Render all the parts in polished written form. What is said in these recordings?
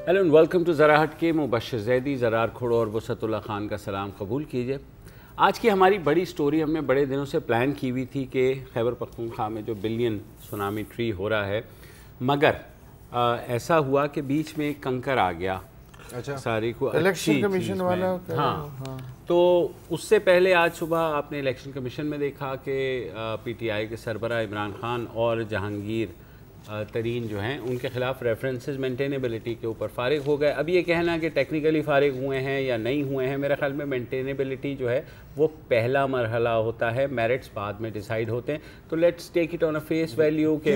Hello and welcome to ज़रा हट के। मुबश्शिर ज़ैदी, ज़रार खुड़ो और वसतुल्लाह खान का सलाम कबूल कीजिए। आज की हमारी बड़ी स्टोरी हमने बड़े दिनों से प्लान की हुई थी कि खैबर पख्तूनख्वा में जो बिलियन सुनामी ट्री हो रहा है, मगर ऐसा हुआ कि बीच में एक कंकर आ गया। अच्छा, सारी को इलेक्शन कमीशन वाला। हाँ, तो उससे पहले आज सुबह आपने इलेक्शन कमीशन में देखा कि पीटीआई के सरबरा इमरान खान और जहांगीर तरीन जो हैं उनके ख़िलाफ़ रेफरेंसेस मेंटेनेबिलिटी के ऊपर फ़ारिग हो गए। अब ये कहना कि टेक्निकली फ़ारिग हुए हैं या नहीं हुए हैं, मेरे ख्याल में मेंटेनेबिलिटी जो है वो पहला मरहला होता है, मेरिट्स बाद में डिसाइड होते हैं। तो let's take it on a face value कि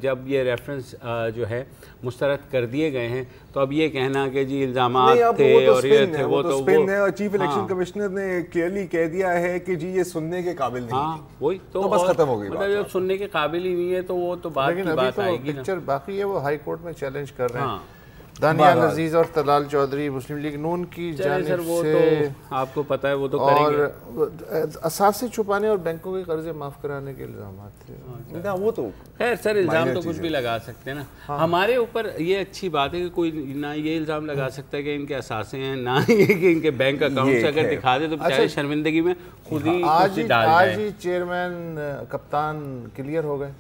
जब ये रेफरेंस जो है मुस्तरद कर दिए गए हैं, तो अब ये कहना कि जी इल्ज़ामात थे और ये थे, वो तो स्पिन है। और चीफ इलेक्शन कमिश्नर ने क्लियरली कह दिया है कि जी ये सुनने के काबिल नहीं। हाँ, वही तो बस खत्म हो गई मतलब जब सुनने के काबिल ही नहीं है तो वो तो बात की बात आएगी ना। पिक्चर बाकी है, वो हाई कोर्ट में चैलेंज कर रहे हैं। दानियाल अजीज और तलाल चौधरी मुस्लिम लीग नून की जानिब वो से, तो आपको पता है वो तो करेंगे। और असासे छुपाने और बैंकों के कर्जे माफ कराने के इल्जाम थे ना। वो तो खैर सर, इल्ज़ाम तो कुछ भी लगा सकते हैं ना। हाँ। हमारे ऊपर ये अच्छी बात है कि कोई ना ये इल्ज़ाम लगा सकता है कि इनके असासे हैं, ना ये कि इनके बैंक अकाउंट से अगर दिखा दे तो बेचारे शर्मिंदगी में खुद ही आज ही चेयरमैन कप्तान क्लियर हो गए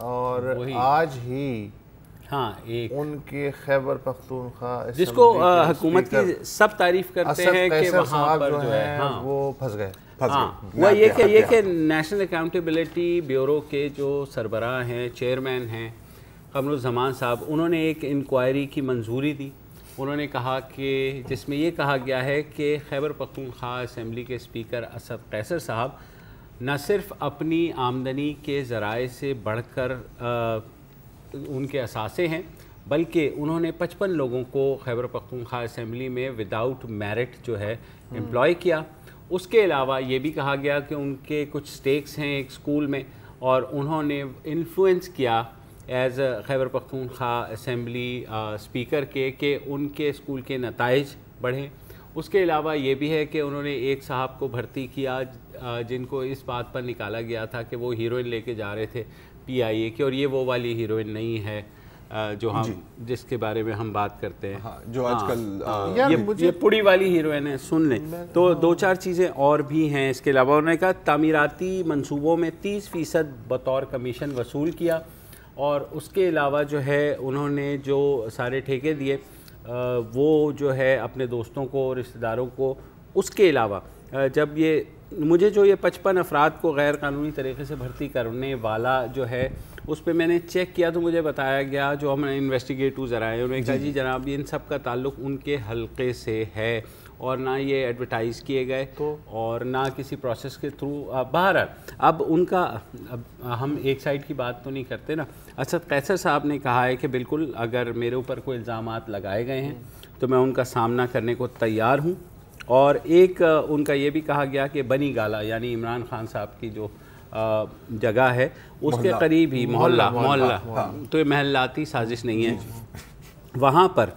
और आज ही एक उनके खैबर पख्तूनख्वा जिसको हुकूमत की सब तारीफ करते हैं कि वहाँ पर जो है वो फंस गए। वो ये कि नेशनल अकाउंटेबिलिटी ब्यूरो के जो सरबराह हैं, चेयरमैन हैं कमरुज़्ज़मान साहब, उन्होंने एक इंक्वायरी की मंजूरी दी। उन्होंने कहा कि जिसमें ये कहा गया है कि खैबर पख्तूनख्वा असम्बली के स्पीकर असद कैसर साहब न सिर्फ अपनी आमदनी के ज़राए से बढ़कर उनके असासे हैं, बल्कि उन्होंने 55 लोगों को खैबर पख्तूनख्वा असम्बली में विदाउट मेरिट जो है एम्प्लॉय किया। उसके अलावा ये भी कहा गया कि उनके कुछ स्टेक्स हैं एक स्कूल में और उन्होंने इन्फ्लुएंस किया as Khyber Pakhtunkhwa assembly speaker के कि उनके स्कूल के नताइज बढ़ें। उसके अलावा ये भी है कि उन्होंने एक साहब को भर्ती किया जिनको इस बात पर निकाला गया था कि वो हीरोइन लेके जा रहे थे PIA की, और ये वो वाली हीरोइन नहीं है जो हम जिसके बारे में हम बात करते हैं। जो आजकल ये पुड़ी वाली हीरोइन है। सुन लें तो दो चार चीज़ें और भी हैं इसके अलावा। उन्होंने कहा तामीराती मंसूबों में 30% बतौर कमीशन वसूल किया, और उसके अलावा जो है उन्होंने जो सारे ठेके दिए वो जो है अपने दोस्तों को, रिश्तेदारों को। उसके अलावा जब ये मुझे जो ये 55 अफराद को गैर कानूनी तरीके से भर्ती करने वाला जो है उस पर मैंने चेक किया तो मुझे बताया गया, जो हमें इन्वेस्टिगेटिव ज़राए उन्होंने कहा जी जनाब इन सब का ताल्लुक़ उनके हल्के से है और ना ये एडवर्टाइज़ किए गए तो और ना किसी प्रोसेस के थ्रू। बहरहाल अब उनका हम एक साइड की बात तो नहीं करते ना। असद कैसर साहब ने कहा है कि बिल्कुल अगर मेरे ऊपर कोई इल्ज़ामात लगाए गए हैं तो मैं उनका सामना करने को तैयार हूँ। और एक उनका ये भी कहा गया कि बनी गाला यानी इमरान खान साहब की जो जगह है उसके करीब ही मोहल्ला तो ये महल्लाती साजिश नहीं है। वहाँ पर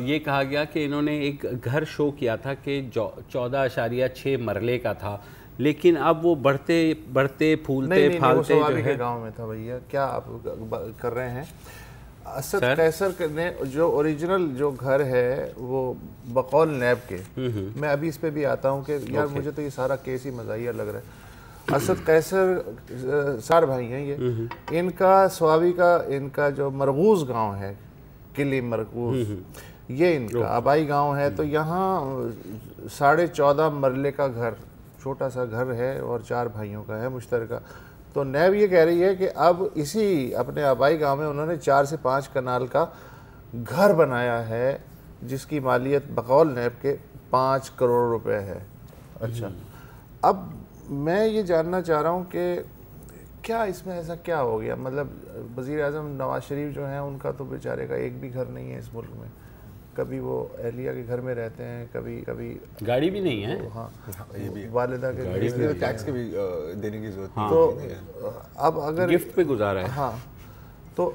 ये कहा गया कि इन्होंने एक घर शो किया था कि 14.6 मरले का था, लेकिन अब वो बढ़ते बढ़ते फूलते फालते जो है गाँव में था। भैया क्या आप कर रहे हैं? असद कैसर ने जो ओरिजिनल जो घर है वो बकौल नैब के, मैं अभी इस पे भी आता हूँ कि यार मुझे तो ये सारा केस ही मज़ाहिया लग रहा है। असद कैसर 4 भाई हैं ये। इनका स्वाबी का इनका जो मरगूज़ गांव है, किली मरगूज़, ये इनका आबाई गांव है। तो यहाँ 14.5 मरले का घर, छोटा सा घर है और 4 भाइयों का है मुश्तरका। तो नैब ये कह रही है कि अब इसी अपने आबाई गांव में उन्होंने 4 से 5 कनाल का घर बनाया है जिसकी मालियत बकौल नैब के 5 करोड़ रुपए है। अच्छा, अब मैं ये जानना चाह रहा हूँ कि क्या इसमें ऐसा क्या हो गया? मतलब वज़ीर आज़म नवाज शरीफ जो हैं उनका तो बेचारे का एक भी घर नहीं है इस मुल्क में। कभी वो एहलिया के घर में रहते हैं, कभी गाड़ी भी नहीं है। हाँ, ये भी वालिदा के टैक्स के भी देने की जरूरत नहीं। तो अब अगर गिफ्ट पे गुजारा है। हाँ, तो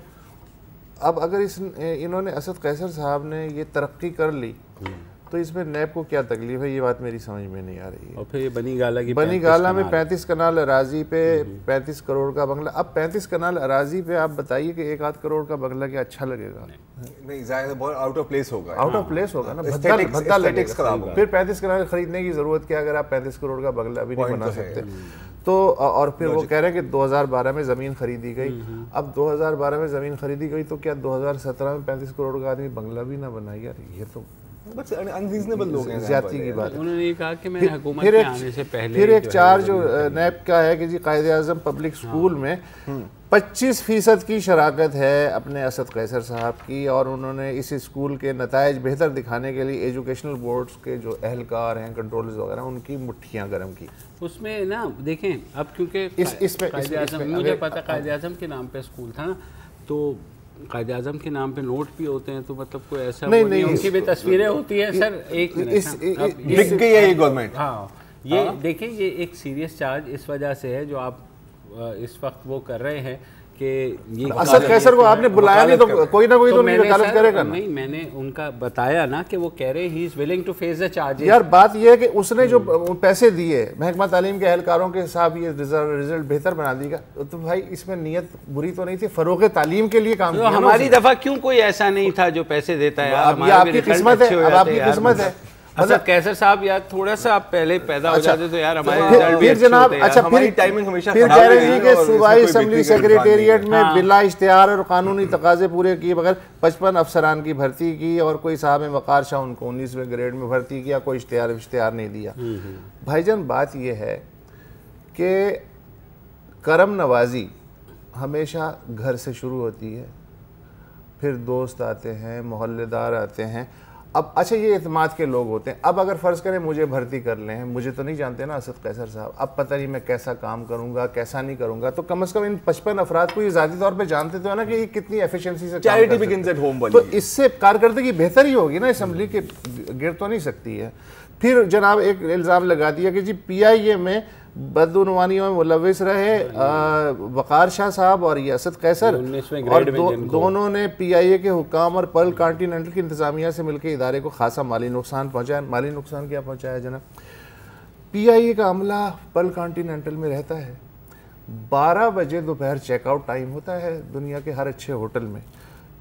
अब अगर इन्होंने असद कैसर साहब ने ये तरक्की कर ली तो इसमें नैब को क्या तकलीफ है, ये बात मेरी समझ में नहीं आ रही है। और फिर ये बनी गाला की बनी गाला में 35 कनाल अराजी पे 35 करोड़ का बंगला। अब 35 कनाल अराजी पे आप बताइए कि 1 आध करोड़ का बंगला क्या अच्छा लगेगा? नहीं, ज़्यादा बहुत आउट ऑफ प्लेस होगा। आउट ऑफ प्लेस होगा ना, भद्दा लगेगा। फिर 35 कनाल खरीदने की जरूरत क्या, अगर आप 35 करोड़ का बंगला भी नहीं बना सकते तो। और फिर वो कह रहे हैं कि 2012 में ज़मीन खरीदी गई। अब 2012 में ज़मीन खरीदी गई तो क्या 2017 में 35 करोड़ का आदमी बंगला भी ना बनाए? यार ये तो अनरीजनेबल लोग हैं, ज्यादती की बात है। उन्होंने ये कहा कि मैंने हुकूमत में आने से पहले फिर एक चार्ज जो नैब का है कि जी कायदे-ए-आज़म पब्लिक स्कूल में 25% की शराकत है अपने असद कैसर साहब की, और उन्होंने इस स्कूल के नताइज बेहतर दिखाने के लिए एजुकेशनल बोर्ड्स के जो अहलकार हैं, कंट्रोलर्स वगैरह, उनकी मुट्ठियाँ गर्म की। उसमें ना देखें, अब क्योंकि मुझे पता कायदे-ए-आज़म के नाम पे स्कूल था ना, तो कायदे-ए-आज़म के नाम पे नोट भी होते हैं, तो मतलब कोई ऐसा नहीं, उनकी भी तस्वीरें होती हैं सर। एक बिक गई है ये गवर्नमेंट। हाँ, ये देखें, ये एक सीरियस चार्ज इस वजह से है जो आप इस वक्त वो कर रहे हैं कि ये असद कैसर को आपने बुलाया नहीं तो कोई ना कोई तो वकालत करेगा ना। नहीं, मैंने उनका बताया ना कि वो कह रहे he is willing to face the charges. यार बात ये है कि उसने जो पैसे दिए महकमा तालीम के एहलकारों के साथ ये रिजल्ट बेहतर बना देगा, तो भाई इसमें नीयत बुरी तो नहीं थी, फरोग तालीम के लिए काम किया। हमारी दफा क्यों कोई ऐसा नहीं था जो पैसे देता है? आपकी किस्मत है, अब आपकी किस्मत है। मतलब कैसर साहब यार थोड़ा सा आप पहले पैदा हो जाते तो यार हमारे रिजल्ट भी फिर जनाब अच्छा हमारी टाइमिंग हमेशा फिर कह रहे हैं कि सूबाई असेंबली सेक्रेटेरिएट में बिला इश्तिहार और कानूनी तकाजे पूरे किए बगैर 55 अफसरान की भर्ती की, और कोई साहब वक़ार शाह उनको 19वें ग्रेड में भर्ती किया, कोई इश्तिहार नहीं दिया। भाईजान बात यह है कि करम नवाजी हमेशा घर से शुरू होती है, फिर दोस्त आते हैं, मोहल्लेदार आते हैं। अब अच्छा ये एतमाद के लोग होते हैं। अब अगर फ़र्ज़ करें मुझे भर्ती कर लें, मुझे तो नहीं जानते ना असद कैसर साहब, अब पता नहीं मैं कैसा काम करूंगा कैसा नहीं करूंगा, तो कम से कम इन 55 अफराद को ये ज़ाती तौर पे जानते तो है ना कि ये कितनी एफिशिएंसी से चैरिटी बिगिंस एट होम वाली, तो इससे कारकर्दगी बेहतर ही होगी ना, असेंबली के गिर तो नहीं सकती है। फिर जनाब एक इल्ज़ाम लगा दिया कि जी PIA में बदउनवानियों में मुलविस रहे वक़ार शाह साहब और ये असद कैसर, और दोनों ने PIA के हुकाम और पर्ल कॉन्टिनेंटल की इंतज़ामिया से मिलकर इदारे को खासा माली नुकसान पहुँचाया। माली नुकसान क्या पहुँचाया जनाब? PIA का अमला पर्ल कॉन्टिनेंटल में रहता है, 12 बजे दोपहर चेकआउट टाइम होता है दुनिया के हर अच्छे होटल में।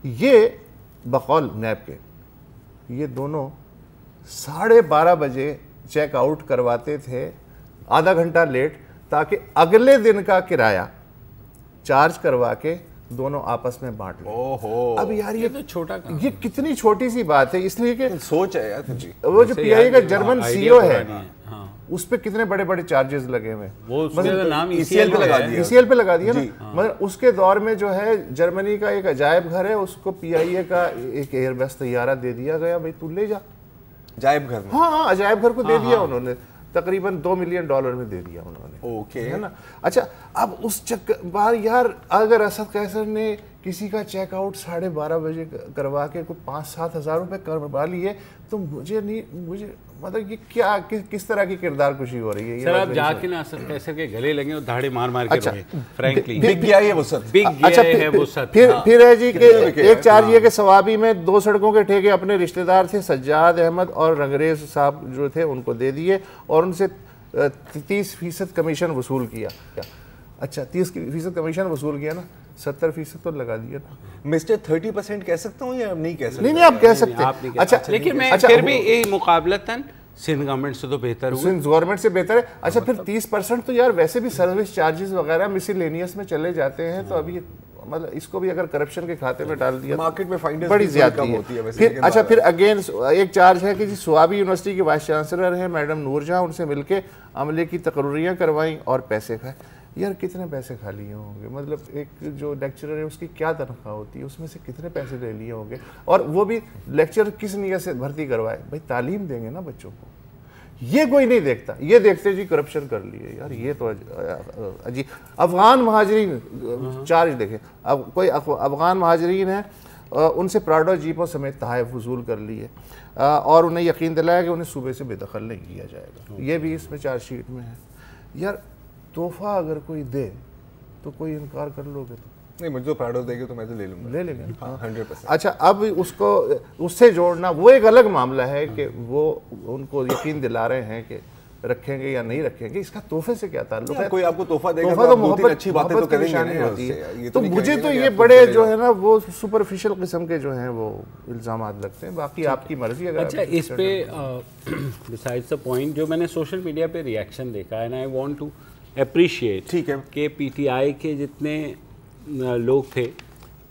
ये बकौल नैब के ये दोनों 12:30 बजे चेकआउट करवाते थे, आधा घंटा लेट, ताकि अगले दिन का किराया चार्ज करवा के दोनों आपस में बांट लें। ओहो, अब यार ये तो छोटा काम, ये कितनी छोटी सी बात है, इसलिए कि सोच है यार तुझी। वो जो PIA का जर्मन CEO है उस पे कितने बड़े बड़े चार्जेस लगे हुए, मतलब नाम ECL पे लगा दिया, ECL पे लगा दिया ना। मगर उसके दौर में जो है जर्मनी का एक अजायब घर है, उसको PIA का एक एयरबस तैयारा दे दिया गया, भाई तू ले जा अजायब घर में। हाँ, अजायब घर को दे दिया उन्होंने, तकरीबन $2 मिलियन में दे दिया उन्होंने। ओके, है ना। अच्छा, अब उस चक्कर बार यार अगर असद कैसर ने किसी का चेकआउट 12:30 बजे करवा के कोई 5-7 हज़ार रुपये करवा लिए, तो मुझे मतलब ये क्या किस तरह की किरदार कुशी हो रही है? सर आप जाके ना असद कैसर के गले लगे और दाढ़ी मार मार के अच्छा, फ्रैंकली बिग गया है वो सर, बिग अच्छा, है वो सर। फिर है जी कि एक चार्ज ये कि सवाबी में 2 सड़कों के ठेके अपने रिश्तेदार थे सज्जाद अहमद और रंगरेज साहब जो थे उनको दे दिए, और उनसे 30% कमीशन वसूल किया। अच्छा, 30% कमीशन वसूल किया ना, 70% तो लगा दिया ना। मिस्टर 30% कह सकता हूँ या नहीं कह सकते? नहीं, आप कह सकते हैं। अच्छा, लेकिन मैं फिर भी ये मुकाबलतन सिंध गवर्नमेंट से तो बेहतर हुआ, सिंध गवर्नमेंट से बेहतर है। अच्छा, फिर 30% तो यार वैसे भी सर्विस चार्जेस वगैरह मिसलेनियस में चले जाते हैं, तो अभी मतलब इसको भी अगर करप्शन के खाते में डाल दिया, मार्केट में फाइंडर्स बड़ी ज्यादा होती है वैसे। फिर अच्छा, फिर अगेन एक चार्ज है कि जी स्वाबी यूनिवर्सिटी की वाइस चांसलर हैं मैडम नूरजहां, उनसे मिलके अमले की तकर्रियाँ करवाई और पैसे खाए। यार कितने पैसे खा लिए होंगे? मतलब एक जो लेक्चरर है उसकी क्या तनख्वाह होती है, उसमें से कितने पैसे ले लिए होंगे? और वो भी लेक्चर किस नियत से भर्ती करवाए? भाई तालीम देंगे ना बच्चों को, ये कोई नहीं देखता, ये देखते जी करप्शन कर लिए। यार ये तो अजीब। अफगान महाजरीन चार्ज देखें, अब कोई अफगान महाजरीन है, उनसे प्राडो जीपों समेत तहफ़्फ़ुज़ वसूल कर लिए, और उन्हें यकीन दिलाया कि उन्हें सूबे से बेदखल नहीं किया जाएगा। ये भी इसमें चार्जशीट में है। यार तोहफा अगर कोई दे तो कोई इनकार कर लोगे? तो नहीं, मुझे तो प्राडो देंगे तो मैं तो ले लूँगा, ले लेंगे। हाँ 100%। अच्छा, अब उसको उससे जोड़ना वो एक अलग मामला है कि वो उनको यकीन दिला रहे हैं कि रखेंगे या नहीं रखेंगे, इसका तोहफे से क्या ताल्लुक है? कोई आपको तोहफा देगा तोहफा तो मोहब्बत, अच्छी बातें तो करेंगे नहीं होती है। ये तो मुझे तो ये बड़े जो है ना वो सुपरफिशियल किस्म के जो हैं वो इल्ज़ामात लगते हैं, बाकी आपकी मर्जी। अगर अच्छा, इस पे बिसाइड्स द पॉइंट जो मैंने सोशल मीडिया पे रिएक्शन देखा and I want to appreciate, ठीक है, कि पीटीआई के जितने लोग थे,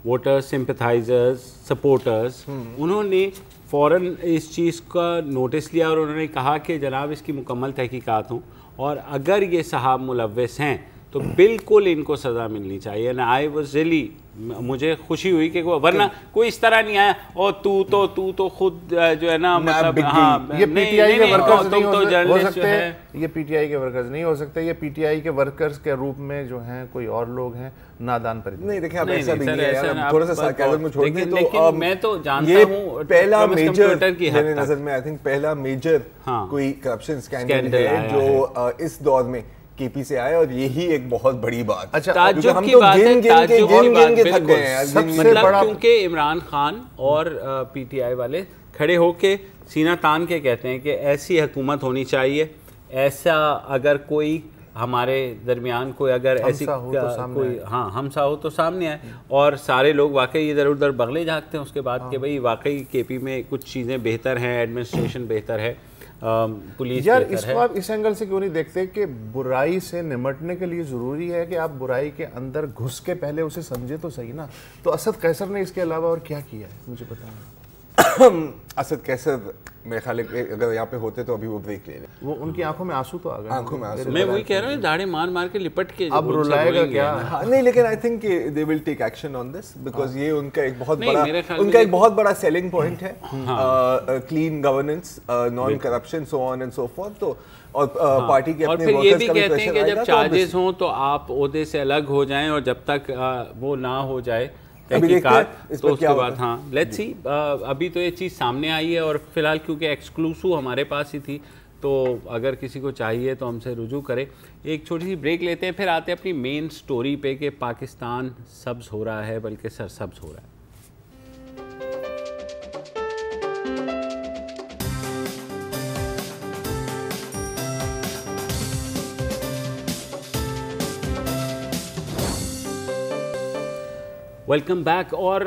वोटर्स, सिंपथाइजर्स, सपोर्टर्स, उन्होंने फ़ौरन इस चीज़ का नोटिस लिया और उन्होंने कहा कि जनाब इसकी मुकम्मल तहकीकात हों और अगर ये साहब मुलव्वस हैं तो बिल्कुल इनको सज़ा मिलनी चाहिए। एंड आई वाज रियली, मुझे खुशी हुई कि वरना कोई इस तरह नहीं आया और तू तो खुद जो है ना, मतलब हाँ, ये पीटीआई के वर्कर्स नहीं हो सकते, हैं, ये पीटीआई के वर्कर्स नहीं हो सकते, ये पीटीआई के वर्कर्स के रूप में जो हैं कोई और लोग हैं, नादान पर नहीं। देखिए आप ऐसा भी नहीं है यार, थोड़ा सा सार्काज़म में छोड़ दें तो मैं तो जानता हूँ पहला मेजर मेरे नज़र में, आई थिंक पहला मेजर कोई करप्शन स्कैंडल है जो इस दौर में केपी से आया और यही एक बहुत बड़ी बात। अच्छा, ताज्जुब की बात है, ताज्जुब की बात बिल्कुल, मतलब क्योंकि इमरान खान और पीटीआई वाले खड़े होके सीना तान के कहते हैं कि ऐसी हुकूमत होनी चाहिए, ऐसा अगर कोई हमारे दरमियान कोई अगर ऐसी कोई हमसा हो तो सामने आए, और सारे लोग वाकई इधर उधर बगले झाँकते हैं उसके बाद कि भाई वाकई केपी में कुछ चीज़ें बेहतर हैं, एडमिनिस्ट्रेशन बेहतर है, पुलिस यार। इसको आप इस एंगल से क्यों नहीं देखते कि बुराई से निमटने के लिए ज़रूरी है कि आप बुराई के अंदर घुस के पहले उसे समझे तो सही ना। तो असद कैसर ने इसके अलावा और क्या किया है मुझे बताएं। असद कैसर मेरे ख्याल अगर यहाँ पे होते तो अभी वो ब्रेक ले लें। वो उनकी आंखों में आंसू तो आ गए, आंखों में आंसू। मैं वही कह रहा हूँ, दाढ़े मार मार के लिपट के अब रुलाएगा क्या? हाँ, नहीं, लेकिन I think they will take action on this because ये उनका एक बहुत बड़ा सेलिंग पॉइंट है, clean governance, non corruption, so on and so forth. तो और पार्टी के अपने वर्कर्स का भी प्रेशर आएगा। और फिर ये भी कहते हैं कि जब चार्जेस हों तो आप ओहदे से अलग हो जाएं और जब तक वो ना हो जाए तहकीकात तो उसके बाद हाँ लेट्स सी। अभी तो ये चीज़ सामने आई है और फिलहाल क्योंकि एक्सक्लूसिव हमारे पास ही थी तो अगर किसी को चाहिए तो हमसे रुजू करें। एक छोटी सी ब्रेक लेते हैं, फिर आते हैं अपनी मेन स्टोरी पे कि पाकिस्तान सब्ज़ हो रहा है बल्कि सरसब्ज़ हो रहा है। Welcome back. और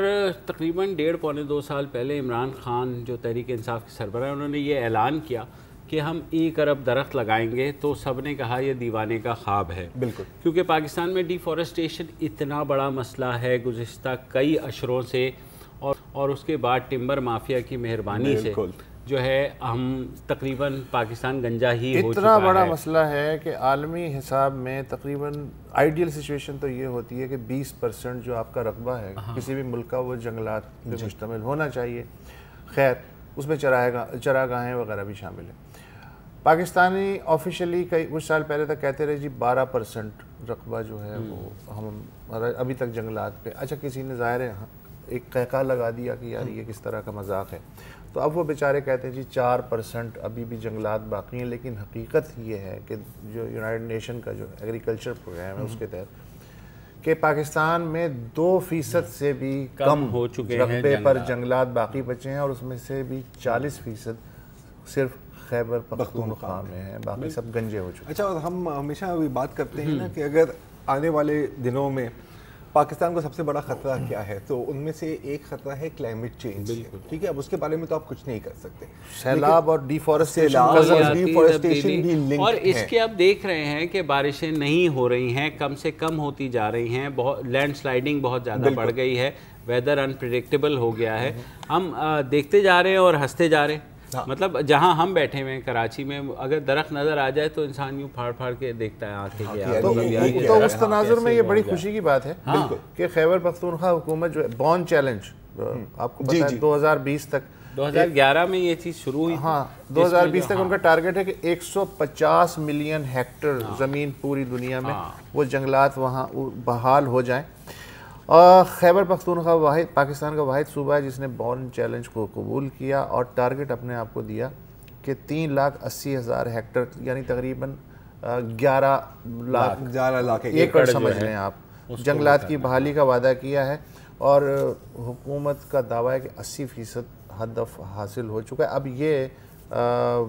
तकरीबन 1.5-2 साल पहले इमरान खान जो तहरीक इंसाफ के सरबराह हैं, उन्होंने ये ऐलान किया कि हम 1 अरब दरख्त लगाएंगे। तो सब ने कहा यह दीवाने का ख्वाब है, बिल्कुल, क्योंकि पाकिस्तान में डिफॉरेस्टेशन इतना बड़ा मसला है गुज़िश्ता कई अशरों से, और उसके बाद टिम्बर माफिया की मेहरबानी से जो है हम तकरीबन पाकिस्तान गंजा ही हो चुका है। इतना बड़ा मसला है कि आलमी हिसाब में तकरीबन आइडियल सिचुएशन तो ये होती है कि 20% जो आपका रकबा है किसी भी मुल्क का वो जंगलात पे मुश्तमिल होना चाहिए। खैर उसमें चरागाहें वगैरह भी शामिल है। पाकिस्तानी ऑफिशियली कई कुछ साल पहले तक कहते रहे जी 12% रकबा जो है वो हम अभी तक जंगलात पे। अच्छा, किसी ने ज़ाहिर है एक कहका लगा दिया कि यार ये किस तरह का मजाक है, तो अब वो बेचारे कहते हैं जी 4% अभी भी जंगलात बाकी हैं। लेकिन हकीकत ये है कि जो यूनाइटेड नेशन का जो एग्रीकल्चर प्रोग्राम है उसके तहत कि पाकिस्तान में 2% से भी कम हो चुके रकबे पर जंगलात बाकी बचे हैं, और उसमें से भी 40% सिर्फ खैबर पख्तूनख्वा में है, बाकी सब गंजे हो चुके हैं। अच्छा, और हम हमेशा अभी बात करते हैं ना कि अगर आने वाले दिनों में पाकिस्तान को सबसे बड़ा खतरा क्या है, तो उनमें से एक खतरा है क्लाइमेट चेंज। ठीक है, अब उसके बारे में तो आप कुछ नहीं कर सकते। सैलाब और डिफॉरेस्टेशन भी लिंक और इसके अब देख रहे हैं कि बारिशें नहीं हो रही हैं, कम से कम होती जा रही हैं, बहुत लैंडस्लाइडिंग बहुत ज़्यादा बढ़ गई है, वेदर अनप्रिडिक्टेबल हो गया है। हम देखते जा रहे हैं और हंसते जा रहे हैं। हाँ। मतलब जहां हम बैठे हुए हैं कराची में, अगर दरख्त नज़र आ जाए तो इंसान यूँ फाड़ फाड़ के देखता है आंखें के। तो उस तनाजुर में ये बड़ी खुशी की बात है कि खैबर पख्तूनख्वा हुकूमत जो है बॉर्न चैलेंज आपको पता है 2020 तक 2011 में ये चीज़ शुरू हुई। हाँ, 2020 तक उनका टारगेट है कि 150 मिलियन हेक्टर ज़मीन पूरी दुनिया में वो जंगलात वहाँ बहाल हो जाएं। खैबर पख्तूनख्वा वाहिद पाकिस्तान का वाहिद सूबा है जिसने बॉर्न चैलेंज को कबूल किया और टारगेट अपने आप को दिया कि 3,80,000 हेक्टर यानी तकरीबन 11 लाख एकड़ समझ लें आप, जंगलात की बहाली का वादा किया है और हुकूमत का दावा है कि 80% हदफ हासिल हो चुका है। अब ये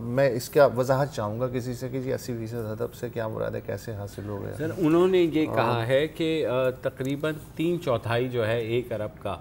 मैं इसका वजाहत चाहूँगा किसी से कि जी 80% हदफ से क्या मुराद है, कैसे हासिल हो गया? सर उन्होंने ये कहा है कि तकरीबन 3/4 जो है 1 अरब का,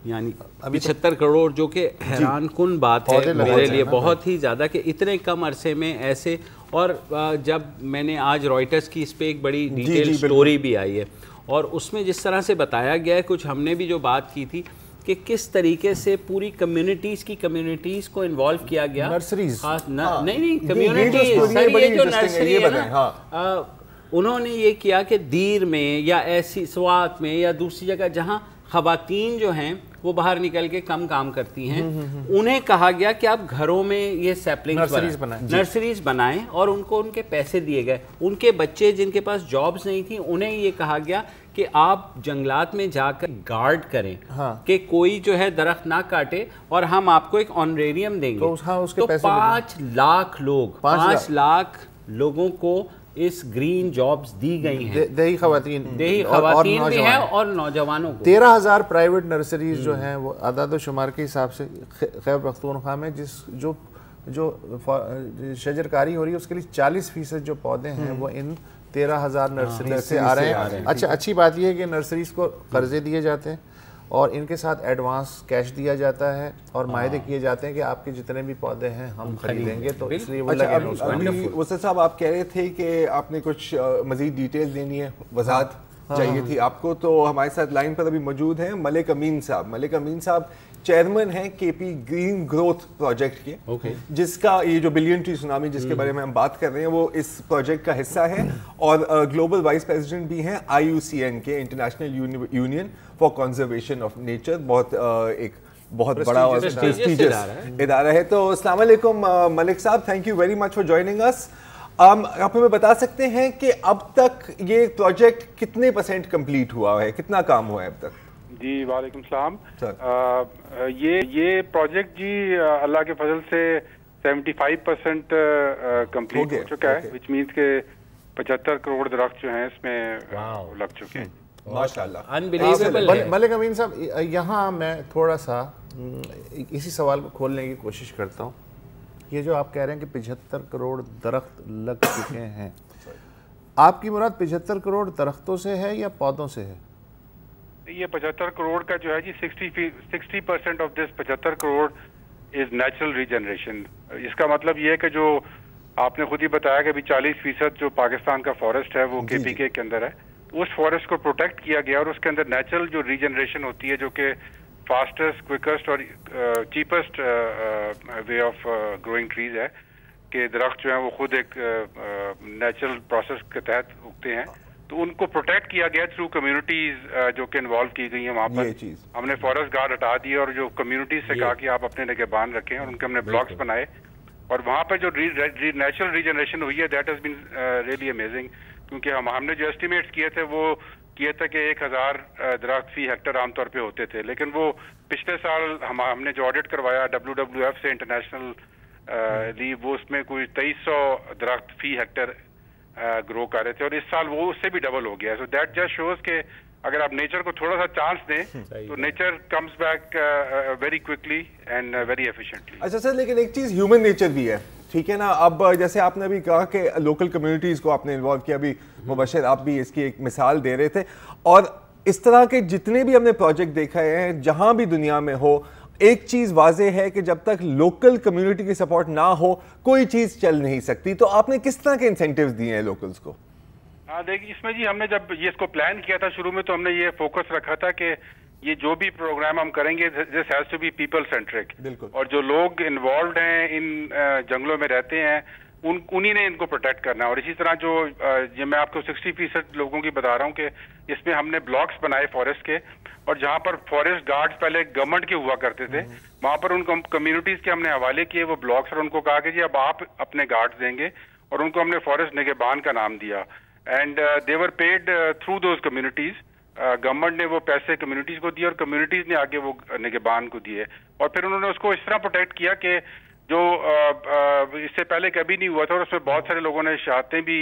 यानी 75 करोड़, जो कि हैरान कुन बात है मेरे लिए बहुत ही ज़्यादा कि इतने कम अरसे में ऐसे। और जब मैंने आज रॉयटर्स की इस पर एक बड़ी डिटेल स्टोरी भी आई है और उसमें जिस तरह से बताया गया है, कुछ हमने भी जो बात की थी कि किस तरीके से पूरी कम्युनिटीज़ को इन्वॉल्व किया गया। नर्सरीज नहीं कम्युनिटीज, सर ये जो नर्सरी है ना, उन्होंने ये किया कि दीर में या ऐसी स्वात में या दूसरी जगह जहाँ ख़वातीन जो हैं वो बाहर निकल के कम काम करती हैं, उन्हें कहा गया कि आप घरों में ये सैपलिंग्स नर्सरीज बनाएं और उनको उनके पैसे दिए गए। उनके बच्चे जिनके पास जॉब्स नहीं थी उन्हें ये कहा गया कि आप जंगलात में जाकर गार्ड करें कि कोई जो है दरख्त ना काटे और हम आपको एक ऑनरेरियम देंगे। तो 5 लाख लोगों को इस ग्रीन जॉब्स दी गई हैं, देही खवातीन भी हैं और नौजवानों को। 13,000 प्राइवेट नर्सरीज जो हैं वो आदाद शुमार के हिसाब से खैबर पख्तूनख्वा में जो शजरकारी हो रही है उसके लिए 40% जो पौधे हैं वो इन 13,000 नर्सरीज से आ रहे हैं। अच्छा, अच्छी बात यह है कि नर्सरीज को कर्जे दिए जाते हैं और इनके साथ एडवांस कैश दिया जाता है और मायदे किए जाते हैं कि आपके जितने भी पौधे हैं हम खरीदेंगे, तो इसलिए वो लगे हैं। वसीम साहब, आप कह रहे थे कि आपने कुछ मजीद डिटेल्स देनी है, वजाहत चाहिए थी आपको, तो हमारे साथ लाइन पर अभी मौजूद हैं मलिक अमीन साहब। मलिक अमीन साहब चेयरमैन हैं केपी ग्रीन ग्रोथ प्रोजेक्ट के, जिसका ये जो बिलियन ट्री सुनामी जिसके बारे में हम बात कर रहे हैं वो इस प्रोजेक्ट का हिस्सा है और ग्लोबल वाइस प्रेसिडेंट भी हैं IUCN के, international union for conservation of nature. एक बहुत बड़ा और प्रेस्टीजियस इदारा है। तो अस्सलाम वालेकुम मलिक साहब, thank you very much for joining us. आप हमें बता सकते हैं कि अब तक ये प्रोजेक्ट कितने % कंप्लीट हुआ है, कितना काम हुआ है अब तक? जी वालेकुम सलाम। ये प्रोजेक्ट जी अल्लाह के फजल से 75% कंप्लीट हो चुका है, विच मीन्स के 75 करोड़ दरख्त जो हैं इसमें लग चुके हैं। माशाल्लाह, अनबिलीवेबल। मलिक अमीन साहब, यहाँ मैं थोड़ा सा इसी सवाल को खोलने की कोशिश करता हूँ। ये जो आप कह रहे हैं कि 75 करोड़ दरख्त लग चुके हैं, आपकी मुराद 75 करोड़ दरख्तों से है या पौधों से है? ये 75 करोड़ का जो है जी 60% of this 75 crore is natural regeneration. इसका मतलब ये है कि जो आपने खुद ही बताया कि अभी 40% जो पाकिस्तान का फॉरेस्ट है वो KPK के अंदर है, उस फॉरेस्ट को प्रोटेक्ट किया गया और उसके अंदर नेचुरल जो रीजनरेशन होती है, जो कि फास्टेस्ट, क्विकेस्ट और cheapest way of growing trees है, कि दरख्त जो है वो खुद एक नेचुरल प्रोसेस के तहत उगते हैं, तो उनको प्रोटेक्ट किया गया थ्रू कम्युनिटीज जो कि इन्वॉल्व की गई हैं। वहाँ पर हमने फॉरेस्ट गार्ड हटा दिए और जो कम्युनिटीज से कहा कि आप अपने निगहबान रखें और उनके हमने ब्लॉक्स बनाए और वहाँ पर जो नेचुरल रीजनरेशन हुई है that has been really amazing. क्योंकि हमने जो एस्टिमेट्स किए थे वो किए थे कि 1000 दरख्त फी हेक्टर आमतौर पे होते थे, लेकिन वो पिछले साल हमने जो ऑडिट करवाया WWF से इंटरनेशनल लीव, वो उसमें कोई 2300 दरख्त फी हेक्टर ग्रो कर रहे थे और इस साल वो उससे भी डबल हो गया। सो दैट जस्ट शोज के अगर आप नेचर को थोड़ा सा चांस दें तो nature comes back very quickly and very efficiently. अच्छा सर, लेकिन एक चीज ह्यूमन नेचर भी है, ठीक है ना? अब जैसे आपने अभी कहा कि लोकल कम्युनिटीज को आपने इन्वॉल्व किया, अभी मुबशर आप भी इसकी एक मिसाल दे रहे थे, और इस तरह के जितने भी हमने प्रोजेक्ट देखा है जहां भी दुनिया में हो, एक चीज वाजे है कि जब तक लोकल कम्युनिटी की सपोर्ट ना हो कोई चीज चल नहीं सकती। तो आपने किस तरह के इंसेंटिव्स दिए हैं लोकल्स को? हाँ देखिए, इसमें जी हमने जब ये इसको प्लान किया था शुरू में तो हमने ये फोकस रखा था कि ये जो भी प्रोग्राम हम करेंगे this has to be people centric, और जो लोग इन्वॉल्व हैं इन जंगलों में रहते हैं उन्हीं ने इनको प्रोटेक्ट करना है। और इसी तरह जो ये मैं आपको 60% लोगों की बता रहा हूँ कि इसमें हमने ब्लॉक्स बनाए फॉरेस्ट के, और जहाँ पर फॉरेस्ट गार्ड्स पहले गवर्नमेंट के हुआ करते थे वहाँ पर उनको कम्युनिटीज के हमने हवाले किए वो ब्लॉक्स, और उनको कहा कि जी अब आप अपने गार्ड्स देंगे, और उनको हमने फॉरेस्ट निगहबान का नाम दिया and they were paid through those communities. Government ने वो पैसे कम्युनिटीज को दिए और कम्युनिटीज ने आगे वो निगहबान को दिए, और फिर उन्होंने उसको इस तरह प्रोटेक्ट किया कि जो इससे पहले कभी नहीं हुआ था, और उसमें बहुत सारे लोगों ने शहादतें भी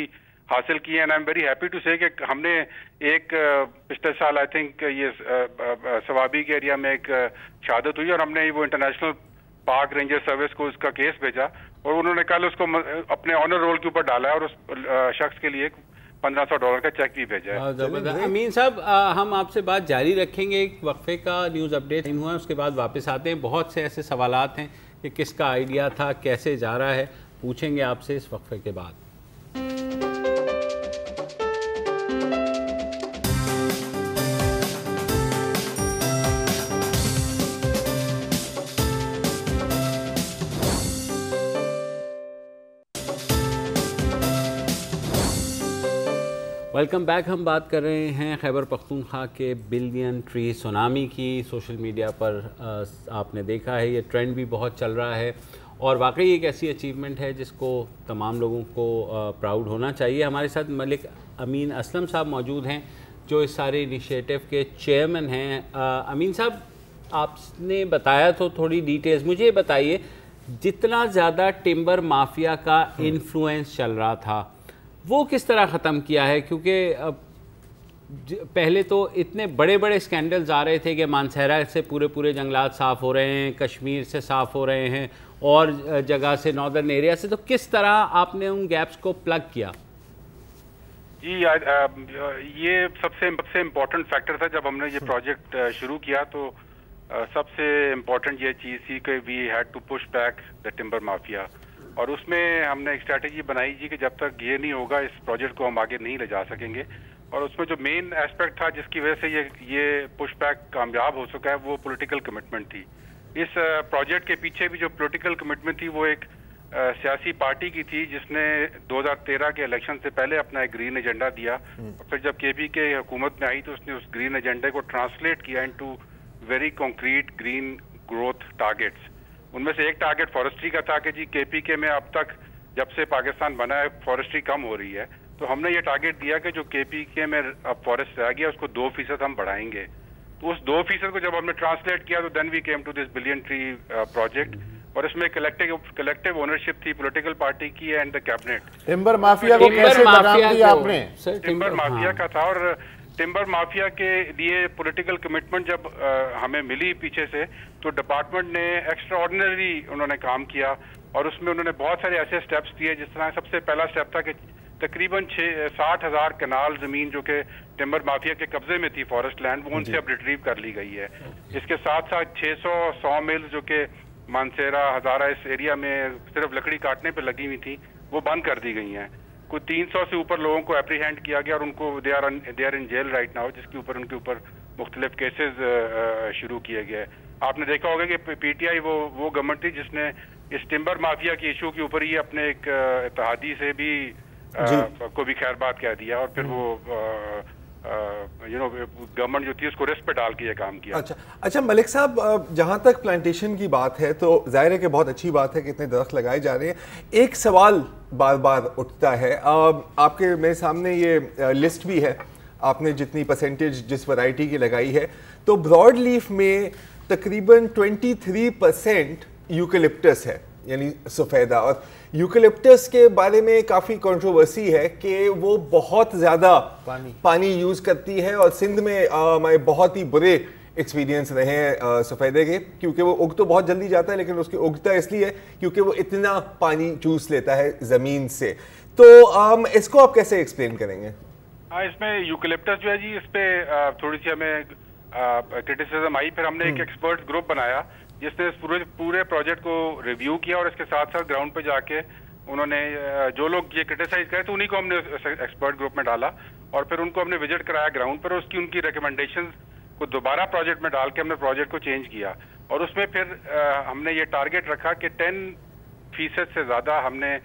हासिल किए। And I am very happy to say कि हमने एक पिछले साल आई थिंक ये सवाबी के एरिया में एक शहादत हुई और हमने वो इंटरनेशनल पार्क रेंजर सर्विस को उसका केस भेजा और उन्होंने कल उसको अपने ऑनर रोल के ऊपर डाला है और उस शख्स के लिए $1500 का चेक भी भेजा है। अमीन साहब, हम आपसे बात जारी रखेंगे, एक वक्फे का न्यूज़ अपडेट टाइम हुआ है, उसके बाद वापस आते हैं। बहुत से ऐसे सवालात हैं कि किसका आइडिया था, कैसे जा रहा है, पूछेंगे आपसे इस वक्फे के बाद। Welcome back. हम बात कर रहे हैं खैबर पख्तूनख्वा के बिलियन ट्री सुनामी की। सोशल मीडिया पर आपने देखा है, ये ट्रेंड भी बहुत चल रहा है और वाकई एक ऐसी अचीवमेंट है जिसको तमाम लोगों को प्राउड होना चाहिए। हमारे साथ मलिक अमीन असलम साहब मौजूद हैं जो इस सारे इनिशिएटिव के चेयरमैन हैं। अमीन साहब, आपने बताया तो थोड़ी डिटेल्स मुझे बताइए, जितना ज़्यादा टिम्बर माफिया का इन्फ्लुएंस चल रहा था वो किस तरह ख़त्म किया है? क्योंकि पहले तो इतने बड़े बड़े स्कैंडल्स आ रहे थे कि मानसहरा से पूरे जंगलात साफ़ हो रहे हैं, कश्मीर से साफ़ हो रहे हैं और जगह से नॉर्दर्न एरिया से, तो किस तरह आपने उन गैप्स को प्लग किया? जी, ये सबसे इम्पोर्टेंट फैक्टर था जब हमने ये प्रोजेक्ट शुरू किया। तो सबसे इम्पोर्टेंट ये चीज़ थी कि we had to push back the timber mafia और उसमें हमने एक स्ट्रैटेजी बनाई जी कि जब तक ये नहीं होगा इस प्रोजेक्ट को हम आगे नहीं ले जा सकेंगे। और उसमें जो मेन एस्पेक्ट था जिसकी वजह से ये पुश बैक कामयाब हो सका है वो पॉलिटिकल कमिटमेंट थी। इस प्रोजेक्ट के पीछे भी जो पॉलिटिकल कमिटमेंट थी वो एक सियासी पार्टी की थी जिसने 2013 के इलेक्शन से पहले अपना एक ग्रीन एजेंडा दिया और फिर जब केपी के हुकूमत में आई तो उसने उस ग्रीन एजेंडे को ट्रांसलेट किया into very concrete green growth targets. उनमें से एक टारगेट फॉरेस्ट्री का था कि जी केपी के में अब तक जब से पाकिस्तान बना है फॉरेस्ट्री कम हो रही है, तो हमने ये टारगेट दिया कि जो केपी के में अब फॉरेस्ट रह गया उसको 2% हम बढ़ाएंगे। तो उस 2% को जब हमने ट्रांसलेट किया तो then we came to this billion tree project और इसमें कलेक्टिव ओनरशिप थी पॉलिटिकल पार्टी की and the cabinet. Timber mafia को कैसे लगाम दिया आपने? टिम्बर माफिया का था और टिम्बर माफिया के लिए पॉलिटिकल कमिटमेंट जब हमें मिली पीछे से तो डिपार्टमेंट ने एक्स्ट्रा ऑर्डिनरी उन्होंने काम किया और उसमें उन्होंने बहुत सारे ऐसे स्टेप्स दिए। जिस तरह सबसे पहला स्टेप था कि तकरीबन 60,000 कनाल जमीन जो कि टिम्बर माफिया के कब्जे में थी फॉरेस्ट लैंड वो उनसे अब रिट्रीव कर ली गई है। इसके साथ साथ 600 मिल्स जो कि मानसेरा हजारा इस एरिया में सिर्फ लकड़ी काटने पर लगी हुई थी वो बंद कर दी गई हैं। कोई 300 से ऊपर लोगों को एप्रीहेंड किया गया और उनको they are in jail right now, जिसके ऊपर उनके ऊपर मुख्तलिफ केसेस शुरू किए गए। आपने देखा होगा कि पीटीआई वो गवर्नमेंट थी जिसने इस टिम्बर माफिया की इशू के ऊपर ही अपने एक इत्तेहादी से भी को भी खैरबात कह दिया और फिर वो गवर्नमेंट जो थी उसको रिस्क पे डाल के ये काम किया। अच्छा मलिक साहब, जहां तक प्लांटेशन की बात है तो जाहिर है कि बहुत अच्छी बात है कि इतने दरख्त लगाए जा रहे हैं। एक सवाल बार बार उठता है, आपके मेरे सामने ये लिस्ट भी है, आपने जितनी परसेंटेज जिस वैरायटी की लगाई है, तो ब्रॉड लीफ में तकरीबन 23% यूकेलिप्टस है यानी सफ़ेदा। और यूकेलिप्टस के बारे में काफ़ी कंट्रोवर्सी है कि वो बहुत ज़्यादा पानी यूज़ करती है और सिंध में हमारे बहुत ही बुरे एक्सपीरियंस रहे हैं सफ़ेदे के, क्योंकि वो उग तो बहुत जल्दी जाता है लेकिन उसकी उगता इसलिए क्योंकि वो इतना पानी चूस लेता है ज़मीन से। तो इसको आप कैसे एक्सप्लेन करेंगे? हाँ, इसमें यूकेलिप्टस जो है जी, इस पर थोड़ी सी हमें क्रिटिसिज्म आई। फिर हमने एक एक्सपर्ट ग्रुप बनाया जिसने पूरे प्रोजेक्ट को रिव्यू किया और इसके साथ साथ ग्राउंड पे जाके उन्होंने जो लोग ये क्रिटिसाइज करे तो उन्हीं को हमने एक्सपर्ट ग्रुप में डाला और फिर उनको हमने विजिट कराया ग्राउंड पर। उनकी रिकमेंडेशंस को दोबारा प्रोजेक्ट में डाल के हमने प्रोजेक्ट को चेंज किया और उसमें फिर हमने ये टारगेट रखा कि 10% से ज़्यादा हमने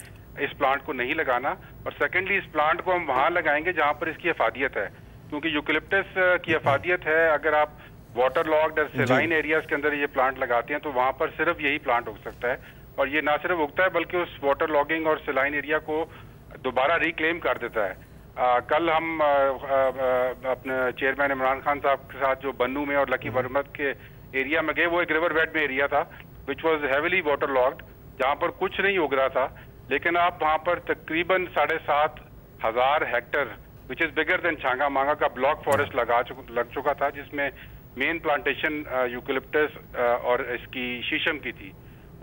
इस प्लांट को नहीं लगाना और सेकेंडली इस प्लांट को हम वहाँ लगाएंगे जहाँ पर इसकी अफादियत है, क्योंकि यूकेलिप्टस की अफादियत है। अगर आप वाटर लॉक्ड और सेलाइन एरियाज के अंदर ये प्लांट लगाते हैं तो वहाँ पर सिर्फ यही प्लांट उग सकता है और ये ना सिर्फ उगता है बल्कि उस वाटर लॉगिंग और सेलाइन एरिया को दोबारा रिक्लेम कर देता है। कल हम अपने चेयरमैन इमरान खान साहब के साथ जो बन्नू में और लकी वर्मत के एरिया में गए, वो एक रिवर बेड में एरिया था which was heavily water locked, जहाँ पर कुछ नहीं उग रहा था, लेकिन आप वहाँ पर तकरीबन 7.5 1000 Hector which is bigger than Changa मांगा का ब्लॉक फॉरेस्ट लग चुका था, जिसमें मेन प्लांटेशन यूकलिप्टस और इसकी शीशम की थी।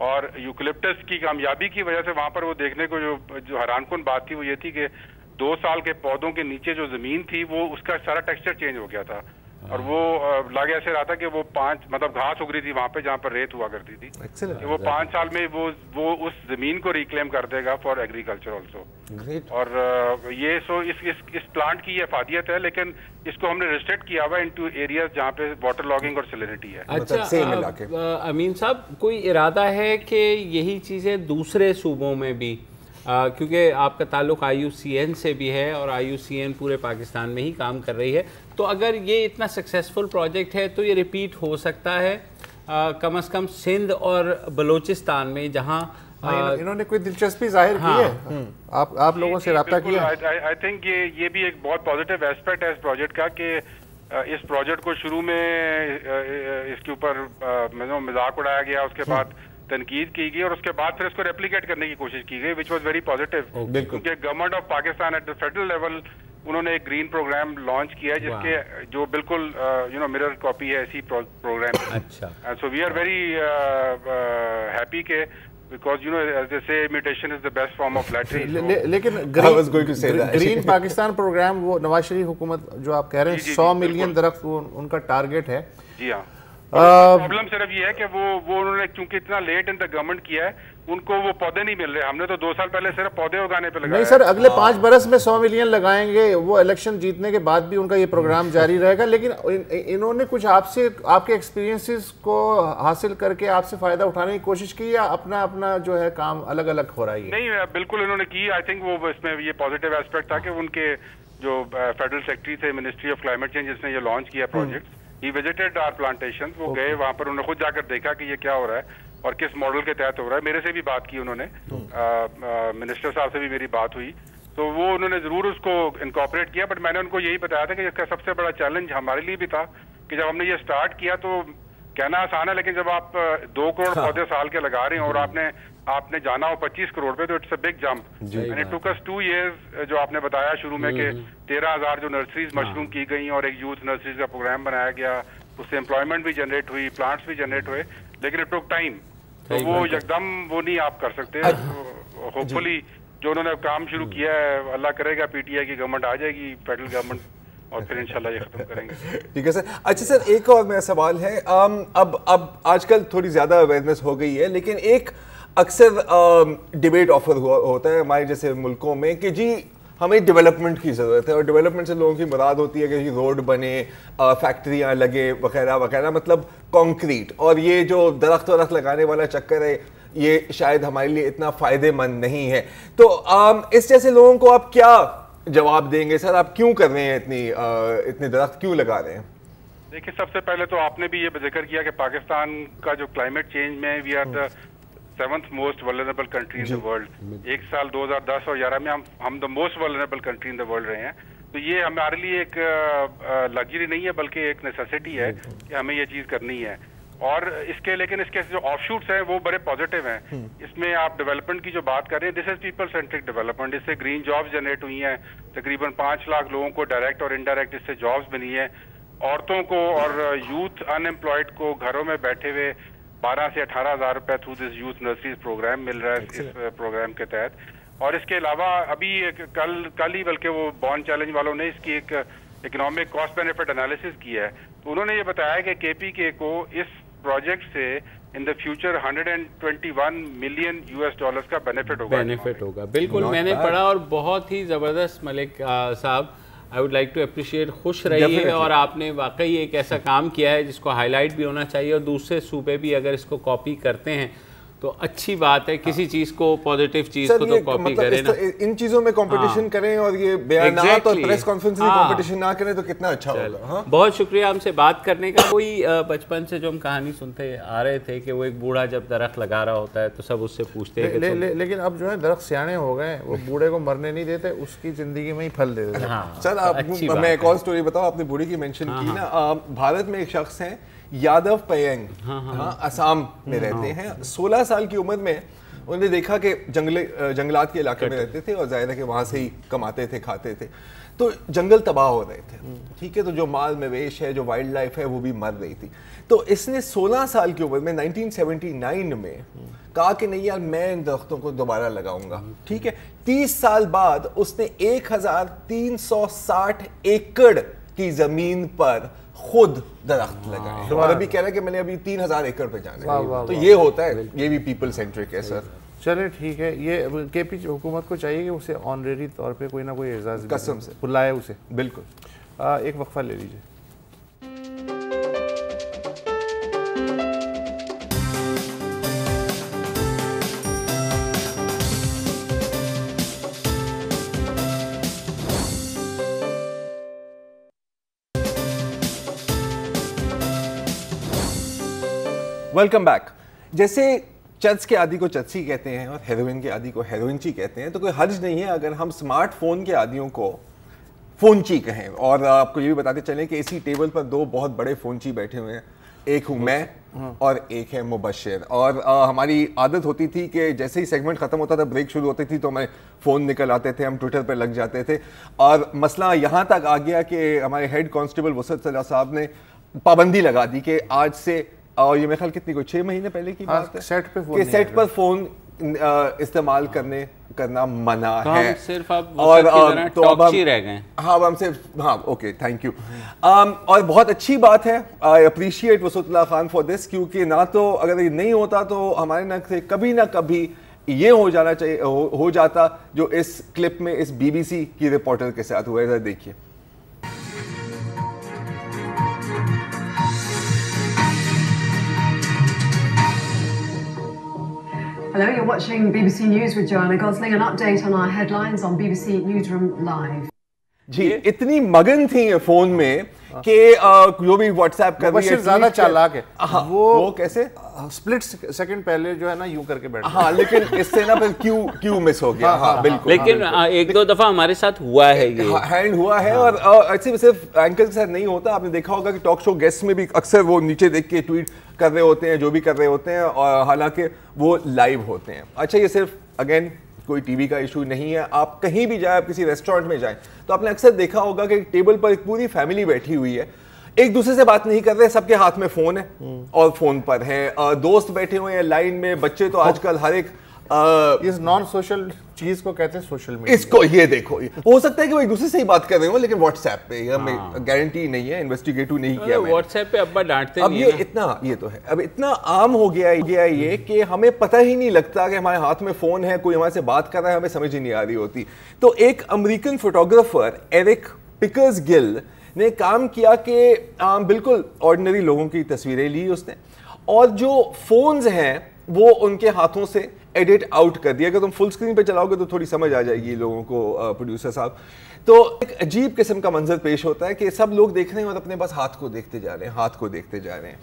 और यूकलिप्टस की कामयाबी की वजह से वहाँ पर वो देखने को जो हैरानकुन बात थी वो ये थी कि 2 साल के पौधों के नीचे जो ज़मीन थी वो उसका सारा टेक्सचर चेंज हो गया था, और वो लगे ऐसे रहा था कि वो 5 मतलब घास उग रही थी वहाँ पे जहाँ पर रेत हुआ करती थी, कि वो 5 साल में वो उस जमीन को रिक्लेम कर देगा फॉर एग्रीकल्चर ऑल्सो। और ये इस प्लांट की ये अफादियत है, लेकिन इसको हमने रिस्ट्रिक्ट किया हुआ इनटू एरियाज जहाँ पे वाटर लॉगिंग और सैलिनिटी है। अच्छा, अमीन साहब, कोई इरादा है कि यही चीज़ें दूसरे सूबों में भी, क्योंकि आपका ताल्लुक IUCN से भी है और IUCN पूरे पाकिस्तान में ही काम कर रही है, तो अगर ये इतना सक्सेसफुल प्रोजेक्ट है तो ये रिपीट हो सकता है कम से कम सिंध और बलूचिस्तान में, जहाँ इन्होंने कोई दिलचस्पी जाहिर की है? आप लोगों से रब्ता किया? आई थिंक ये भी एक बहुत पॉजिटिव एस्पेक्ट है इस प्रोजेक्ट का कि इस प्रोजेक्ट को शुरू में इसके ऊपर मजाक उड़ाया गया, उसके बाद तनकीद की गई और उसके बाद फिर इसको रेप्लिकेट करने की कोशिश की गई, विच वाज वेरी पॉजिटिव, क्योंकि government of Pakistan at the federal level उन्होंने एक ग्रीन प्रोग्राम लॉन्च किया है जिसके जो बिल्कुल मिरर कॉपी है इसी प्रोग्राम। अच्छा, so we are very happy के because as they say imitation is the best form of flattery. लेकिन ग्रीन पाकिस्तान प्रोग्राम वो नवाज शरीफ हुकूमत जो आप कह रहे हैं 100 मिलियन दरख्त उनका टारगेट है। जी हाँ, प्रॉब्लम सिर्फ ये है कि वो उन्होंने क्योंकि इतना लेट इन द गवर्नमेंट किया है, उनको वो पौधे नहीं मिल रहे। हमने तो 2 साल पहले सिर्फ पौधे उगाने पे लगाया। नहीं सर, अगले 5 बरस में 100 मिलियन लगाएंगे, वो इलेक्शन जीतने के बाद भी उनका ये प्रोग्राम जारी रहेगा। लेकिन इन्होंने कुछ आपके एक्सपीरियंसेस को हासिल करके आपसे फायदा उठाने की कोशिश की, या अपना जो है काम अलग अलग हो रहा है? नहीं, बिल्कुल इन्होंने की। आई थिंक वो इसमें ये पॉजिटिव एस्पेक्ट था कि उनके जो फेडरल सेक्रेटरी थे मिनिस्ट्री ऑफ क्लाइमेट चेंज, जिसने ये लॉन्च किया project, he visited our plantation. वो गए वहाँ पर, उन्होंने खुद जाकर देखा कि ये क्या हो रहा है और किस मॉडल के तहत हो रहा है। मेरे से भी बात की उन्होंने, मिनिस्टर साहब से भी मेरी बात हुई, तो वो उन्होंने जरूर उसको इनकॉर्पोरेट किया। बट मैंने उनको यही बताया था कि इसका सबसे बड़ा चैलेंज हमारे लिए भी था कि जब हमने ये स्टार्ट किया तो कहना आसान है, लेकिन जब आप 2 करोड़ पौधे साल के लगा रहे हैं और आपने जाना हो 25 करोड़ पे, तो it's a big jump. And it took us 2 years, जो आपने बताया शुरू में कि 13,000 जो नर्सरीज मशरूम की गई और एक यूथ नर्सरीज का प्रोग्राम बनाया गया, उससे एम्प्लॉयमेंट भी जनरेट हुई, प्लांट्स भी जनरेट हुए, लेकिन इट टुक टाइम। तो वो एकदम वो नहीं आप कर सकते। होपफुली जो उन्होंने काम शुरू किया है, अल्लाह करेगा PTI की गवर्नमेंट आ जाएगी, फेडरल गवर्नमेंट, और फिर इंशाल्लाह ये खत्म करेंगे। ठीक है सर। अच्छा सर, एक और मेरा सवाल है, अब आजकल थोड़ी ज़्यादा अवेयरनेस हो गई है, लेकिन एक अक्सर डिबेट ऑफर होता है हमारे जैसे मुल्कों में कि जी हमें डेवलपमेंट की ज़रूरत है, और डेवलपमेंट से लोगों की मुराद होती है कि रोड बने, फैक्ट्रियाँ लगे वगैरह वगैरह, मतलब कंक्रीट। और ये जो दरख्त लगाने वाला चक्कर है, ये शायद हमारे लिए इतना फ़ायदेमंद नहीं है। तो इस जैसे लोगों को आप क्या जवाब देंगे सर? आप क्यों कर रहे हैं, इतने दरख्त क्यों लगा रहे हैं? देखिए, सबसे पहले तो आपने भी ये जिक्र किया कि पाकिस्तान का जो क्लाइमेट चेंज में we are the 7th most vulnerable country in the world. एक साल 2010 और 11 में हम the most vulnerable country in the world रहे हैं। तो ये हमारे लिए एक लग्जरी नहीं है, बल्कि एक नेसेसिटी है कि हमें ये चीज़ करनी है। और लेकिन इसके जो ऑफशूट्स हैं वो बड़े पॉजिटिव हैं। इसमें आप डेवलपमेंट की जो बात कर रहे हैं, this is people centric development. इससे ग्रीन जॉब्स जनरेट हुई हैं, तकरीबन 5 लाख लोगों को डायरेक्ट और इनडायरेक्ट इससे जॉब्स बनी है। औरतों को और यूथ अनएम्प्लॉयड को घरों में बैठे हुए 12 से 18,000 रुपए through this youth nurseries program मिल रहा है इस प्रोग्राम के तहत। और इसके अलावा अभी कल ही बल्कि वो बॉन्ड चैलेंज वालों ने इसकी एक इकोनॉमिक कॉस्ट बेनिफिट एनालिसिस किया है। तो उन्होंने ये बताया कि KPK को इस प्रोजेक्ट से इन द फ्यूचर $121 मिलियन का बेनिफिट होगा। बिल्कुल, मैंने पढ़ा और बहुत ही ज़बरदस्त। मलिक साहब, I would like to appreciate, खुश रहिए, और आपने वाकई एक ऐसा काम किया है जिसको हाईलाइट भी होना चाहिए, और दूसरे सूबे भी अगर इसको कॉपी करते हैं तो अच्छी बात है। किसी चीज़ को, पॉजिटिव चीज़ को तो कॉपी करें ना, इन चीज़ों में कंपटीशन करें, और ये बयानात और प्रेस कॉन्फ्रेंस में कंपटीशन ना करें तो कितना अच्छा होगा। बहुत शुक्रिया हमसे बात करने का। कोई बचपन से जो हम कहानी सुनते आ रहे थे कि वो एक बूढ़ा जब दरख्त लगा रहा होता है तो सब उससे पूछते हैं, लेकिन अब जो है दरख्त सियाने हो गए, वो बूढ़े को मरने नहीं देते, उसकी जिंदगी में ही फल दे देते। सर, मैं एक और स्टोरी बताऊँ, आपने बूढ़ी की मेंशन की ना। भारत में एक शख्स हैं यादव पयंग, असम में रहते हैं। 16 साल की उम्र में उन्होंने देखा कि जंगलात के इलाके में रहते थे और जाहिर है कि वहाँ से ही कमाते थे, खाते थे, तो जंगल तबाह हो रहे थे, ठीक है, तो जो माल मवेश है, जो वाइल्ड लाइफ है, वो भी मर रही थी। तो इसने 16 साल की उम्र में 1979 में कहा कि नहीं यार मैं इन दरख्तों को दोबारा लगाऊंगा, ठीक है। 30 साल बाद उसने 1360 एकड़ की जमीन पर खुद दरख्त लगाए और अभी कह रहा है कि मैंने अभी 3000 एकड़ पे जाना है। तो ये होता है, ये भी पीपल सेंट्रिक है सर। चले ठीक है, ये केपी हुकूमत को चाहिए कि उसे ऑनरेरी तौर पे कोई ना कोई एजाज कसम से बुलाए उसे। बिल्कुल। एक वक्फा ले लीजिए। Welcome back. जैसे चर्च के आदि को चर्ची कहते हैं और हेरोइन के आदि को हेरोइनची कहते हैं, तो कोई हर्ज नहीं है अगर हम स्मार्टफोन के आदियों को फोनची कहें। और आपको ये भी बताते चलें कि इसी टेबल पर दो बहुत बड़े फोनची बैठे हुए हैं, एक हूँ मैं और एक है मुबशिर। और हमारी आदत होती थी कि जैसे ही सेगमेंट खत्म होता था, ब्रेक शुरू होती थी, तो हमें फ़ोन निकल आते थे, हम ट्विटर पर लग जाते थे। और मसला यहाँ तक आ गया कि हमारे हेड कांस्टेबल वसत सलाह साहब ने पाबंदी लगा दी कि आज से, और ये मेरे ख्याल कितनी कोई 6 महीने पहले की बात है, सेट पर फोन इस्तेमाल करना मना है। सिर्फ अब तो अब हम रह गए। हाँ, अब हम सिर्फ, हाँ ओके, थैंक यू। और बहुत अच्छी बात है, I appreciate Wasiullah Khan for this, क्योंकि ना तो अगर ये नहीं होता तो हमारे ना कभी ये हो जाना चाहिए, हो जाता जो इस क्लिप में इस BBC की रिपोर्टर के साथ हुआ है। देखिए। Hello, you're watching BBC News with Joanna Gosling. An update on our headlines on BBC Newsroom Live. जी, इतनी मगन थी ये फोन में कि जो भी व्हाट्सएप कर रही है, ज्यादा चालाक है। वो कैसे स्प्लिट सेकंड पहले जो है ना यूं करके बैठा। हाँ, लेकिन इससे ना फिर क्यों मिस हो गया। हाँ, बिल्कुल। लेकिन एक दो दफा हमारे साथ हुआ है, ये हैंड हुआ है। और ऐसे सिर्फ एंकर के साथ नहीं होता, आपने देखा होगा कि टॉक शो गेस्ट में भी अक्सर वो नीचे देख के ट्वीट कर रहे होते हैं, जो भी कर रहे होते हैं, और हालांकि वो लाइव होते हैं। अच्छा, ये सिर्फ अगेन कोई टीवी का इशू नहीं है। आप कहीं भी जाए, आप किसी रेस्टोरेंट में जाएं, तो आपने अक्सर देखा होगा कि टेबल पर एक पूरी फैमिली बैठी हुई है, एक दूसरे से बात नहीं कर रहे, सबके हाथ में फोन है और फोन पर है, दोस्त बैठे हुए हैं लाइन में, बच्चे तो आजकल हर एक इस नॉन सोशल चीज को कहते हैं सोशल मीडिया। इसको ये देखो, हो सकता है कि वो एक दूसरे से ही बात कर रहे हो, लेकिन व्हाट्सएप पे गारंटी नहीं है, इन्वेस्टिगेटिव नहीं किया मैंने। व्हाट्सएप पे अब्बा डांटते अब ये इतना, ये तो है, अब इतना आम हो गया ये कि हमें पता ही नहीं लगता कि हमारे हाथ में फोन है, कोई हमारे से बात कर रहा है, हमें समझ ही नहीं आ रही होती। तो एक अमेरिकन फोटोग्राफर एरिक पिकर्सगिल ने काम किया कि बिल्कुल ऑर्डिनरी लोगों की तस्वीरें ली उसने, और जो फोन्स हैं वो उनके हाथों से एडिट आउट कर दिया। अगर तुम फुल स्क्रीन पे चलाओगे तो थोड़ी समझ आ जाएगी लोगों को, प्रोड्यूसर साहब। तो एक अजीब किस्म का मंजर पेश होता है कि सब लोग देख रहे हैं और अपने बस हाथ को देखते जा रहे हैं, हाथ को देखते जा रहे हैं।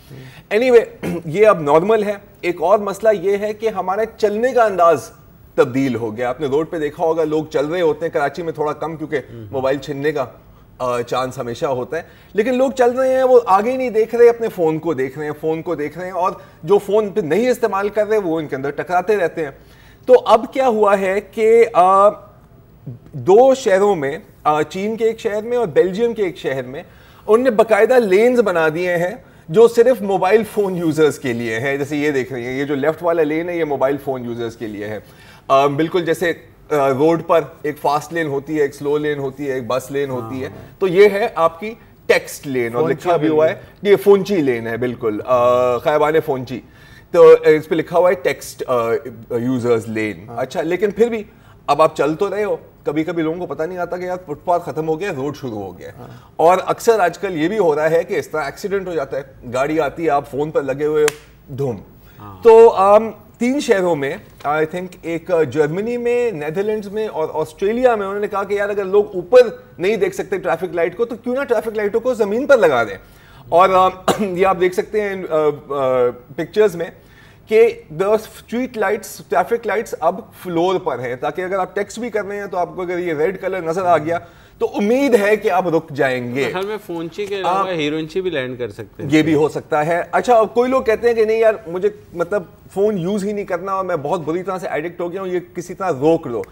एनीवे, ये अब नॉर्मल है। एक और मसला ये है कि हमारे चलने का अंदाज तब्दील हो गया। आपने रोड पे देखा होगा, लोग चल रहे होते हैं, कराची में थोड़ा कम क्योंकि मोबाइल छीनने का चांस हमेशा होता है, लेकिन लोग चल रहे हैं, वो आगे नहीं देख रहे, अपने फ़ोन को देख रहे हैं, फ़ोन को देख रहे हैं, और जो फ़ोन पे नहीं इस्तेमाल कर रहे वो इनके अंदर टकराते रहते हैं। तो अब क्या हुआ है कि दो शहरों में, चीन के एक शहर में और बेल्जियम के एक शहर में, उनने बाकायदा लेन्स बना दिए हैं जो सिर्फ मोबाइल फ़ोन यूज़र्स के लिए हैं। जैसे ये देख रही हैं, ये जो लेफ्ट वाला लेन है, ये मोबाइल फ़ोन यूज़र्स के लिए है। बिल्कुल जैसे रोड पर एक फास्ट लेन होती है, एक स्लो लेन होती है, एक बस लेन होती है, तो ये है आपकी टेक्स्ट लेन, और लिखा भी हुआ है ये फोनची लेन है, बिल्कुल खैबाने फोनची, तो इस पे लिखा हुआ है टेक्स्ट यूजर्स लेन। अच्छा, लेकिन फिर भी अब आप चल तो रहे हो, कभी कभी लोगों को पता नहीं आता कि यार फुटपाथ खत्म हो गया, रोड शुरू हो गया। और अक्सर आजकल ये भी हो रहा है कि इस तरह एक्सीडेंट हो जाता है, गाड़ी आती है, आप फोन पर लगे हुए हो, धूम। तो 3 शहरों में, आई थिंक एक जर्मनी में, नेदरलैंड्स में और ऑस्ट्रेलिया में, उन्होंने कहा कि यार अगर लोग ऊपर नहीं देख सकते ट्रैफिक लाइट को, तो क्यों ना ट्रैफिक लाइटों को जमीन पर लगा दें। और ये आप देख सकते हैं पिक्चर्स में कि the street lights, traffic lights अब फ्लोर पर हैं, ताकि अगर आप टेक्स्ट भी कर रहे हैं तो आपको अगर ये रेड कलर नजर आ गया तो उम्मीद है कि आप रुक जाएंगे। में फोनची के अलावा हीरोइनची भी लैंड कर सकते हैं, ये भी हो सकता है। अच्छा, कोई लोग कहते हैं कि नहीं यार मुझे मतलब फोन यूज ही नहीं करना और मैं बहुत बुरी तरह से एडिक्ट हो गया हूँ, ये किसी तरह रोक लो।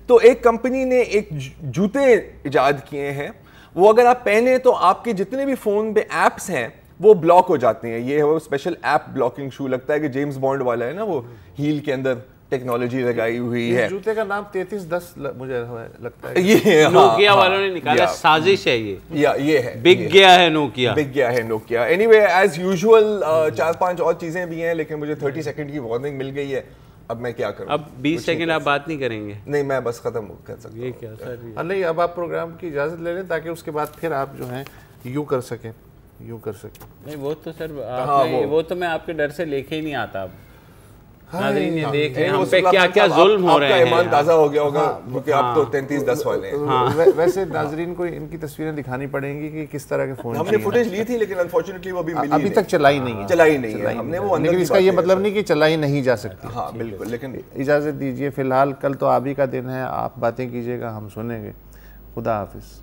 तो एक कंपनी ने एक जूते इजाद किए हैं, वो अगर आप पहने तो आपके जितने भी फोन पे एप्स हैं वो ब्लॉक हो जाते हैं। ये वो स्पेशल ऐप ब्लॉकिंग शू, लगता है कि जेम्स बॉन्ड वाला है ना, वो हील के अंदर टेक्नोलॉजी लगाई हुई है। जूते का नाम 3310 मुझे लगता है ये नोकिया वालों ने निकाला, साजिश है ये है, बिक गया है नोकिया। एनीवे एज यूजुअल 4-5 और चीजें भी हैं, लेकिन मुझे 30 सेकंड की वार्निंग मिल गई है। अब मैं क्या करूं? अब 20 सेकंड आप बात नहीं करेंगे? नहीं, मैं बस खत्म कर सकता हूं। ये क्या सर? नहीं, अब आप प्रोग्राम की इजाजत ले लें ताकि उसके बाद फिर आप जो है यूं कर सकें। नहीं वो तो सर वो तो मैं आपके डर से लेके ही नहीं आता। अब नाज़रीन ये देख रहे हैं हम पे क्या क्या जुल्म हो रहे हैं। आपका ईमान ताज़ा हो गया होगा क्योंकि आप तो 3310 वाले हैं। वैसे नाज़रीन को इनकी तस्वीरें दिखानी पड़ेंगी कि किस तरह के फोन। हमने फुटेज ली थी लेकिन अनफॉर्चुनेटली वो अभी तक चलाई नहीं है हमने वो। लेकिन इसका ये मतलब नहीं कि चलाई नहीं जा सकती। हाँ बिल्कुल, लेकिन इजाज़त दीजिए फिलहाल, कल तो आप ही का दिन है, आप बातें कीजिएगा, हम सुनेंगे। खुदा हाफिज़।